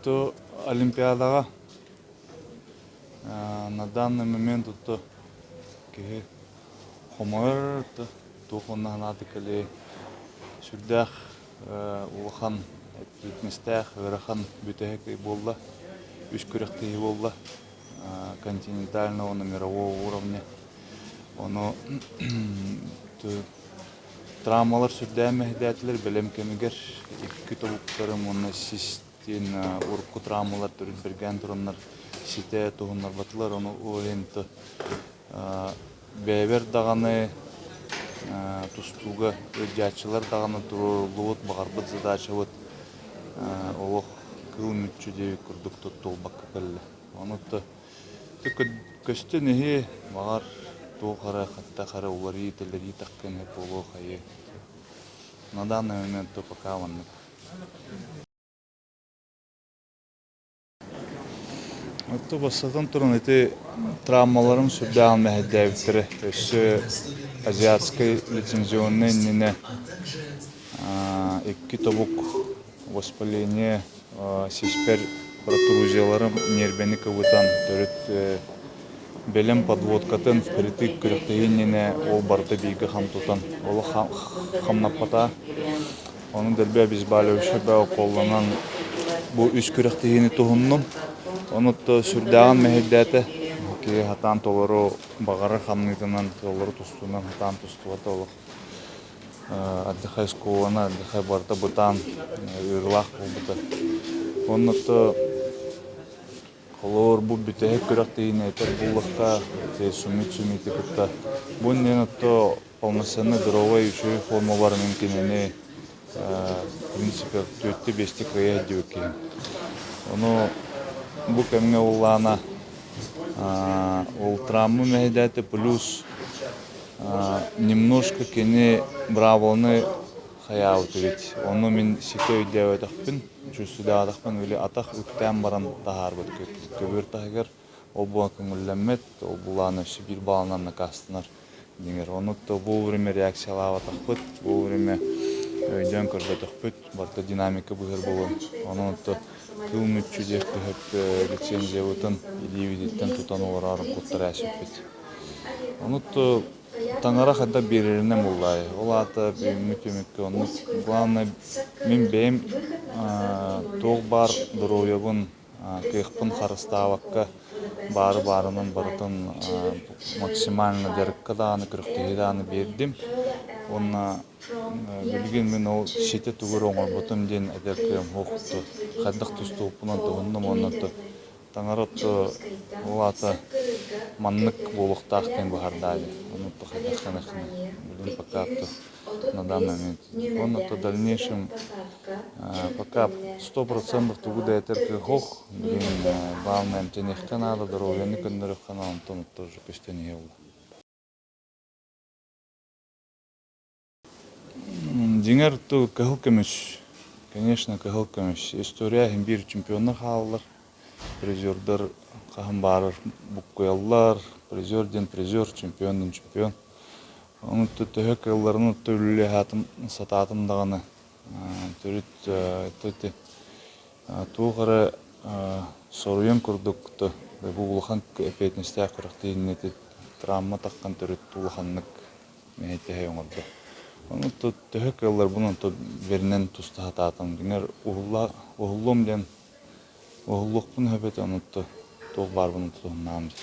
то Олимпиадага на данный момент то ке хомор то тухонна натыкали сүрдах улахан этнистах верахан бүтәһек болла үч күрәхтәй болла континентального на мирового уровня. Оно травмалар сүрдәме дәтләр белем кемигер ике табуктарым оны систин урку травмалар төрүп бергән турыннар сите тугуннар батылар оны оенты бәбер даганы тустуга өҗәчиләр даганы турулут багарбыт задача вот олох кылмытчы дип курдук тоттол баккаллы. Оны көстенеһи багар тухара хатта хара улари телери таккан поло хае. На данный момент то пока он. Вот басадан туран эти травмаларым сюда алмахдавтыры. Өсө азиатской лицензионный нене икки тобук воспаление сиспер протрузияларым нервені кыбытан төрөт белем подводкатын впритык күрәктегенне ол барды биге хамтутан. Ол хамнапата onun delbe biz balövşe bə qollanan bu üç күрәктегене tuhunnom. Onu da sürdağın mehdete ki hatan toluru bağırı hamnıdından toluru tustuğundan hatan tustuğa toluk. Addıxay skolana, addıxay barda butan ırlaq oldu. Onu da kolor bu bütəhe күрәктегене etər bulluqqa sümit kutta. Bu nene to полноценный здоровый еще форма бар мөмкинене в принципе 4-5 края дюки. Оно bu kemge olana ол травмы мехдете плюс немножко кене бравоны хаyautuvit. Onu min sike ödevətəxpin, çüsüdədəxpin öyle ataq üktən baran daharбыт köbür tager ол bu көңүлләммет, ол буланы bir баланан кастынар дигер. Onu da bu время реакциялаватахпыт, bu время өйдөн көрбөтөхпүт, барта динамика быгыр болу. Onu da кылмытчы деп көп лицензия утын иливидиттен тутан орарып куттарасыппыт. Onu da таңара хадда береринен буллай. Ол ата мүтөмөккө onu главное мен бем тог бар здоровьебун кыйкпын харыстабакка барынын барытын максимально жарыкка дааны күрөктөй дааны бердим. Онна билген мен ол сете тугур оңорботун ден адеркем хокту хаддак туступунан тугундум онноту таңаротто ол ата маннык болуктактен бахардали. Онноту хаддаканахны билген пока на данный момент. Онноту в дальнейшем пока 100% тугуда этерке хох билген главное тенехка надо здоровьяны көндөрөк каналын тонут тоже көстөнү болду. Деңер то кахылкамыш, конечно, кахылкамыш. История бир чемпионнар халлар, призердер кахым барыр буккояллар, призерден призер, чемпионден чемпион. Onu töhök yıllarını töllü hatım satatım dağını törüt töte tuğara soruyan kurduk da bu bulhan epeytniste kırıktığını travma takkan törüt tuğhanlık mehete hayonurdu. Onu töhök yıllar bunun verinen tusta hatatım diner uhullum den uhullukpun höbet onu tuğ var bunun tuğunamdı.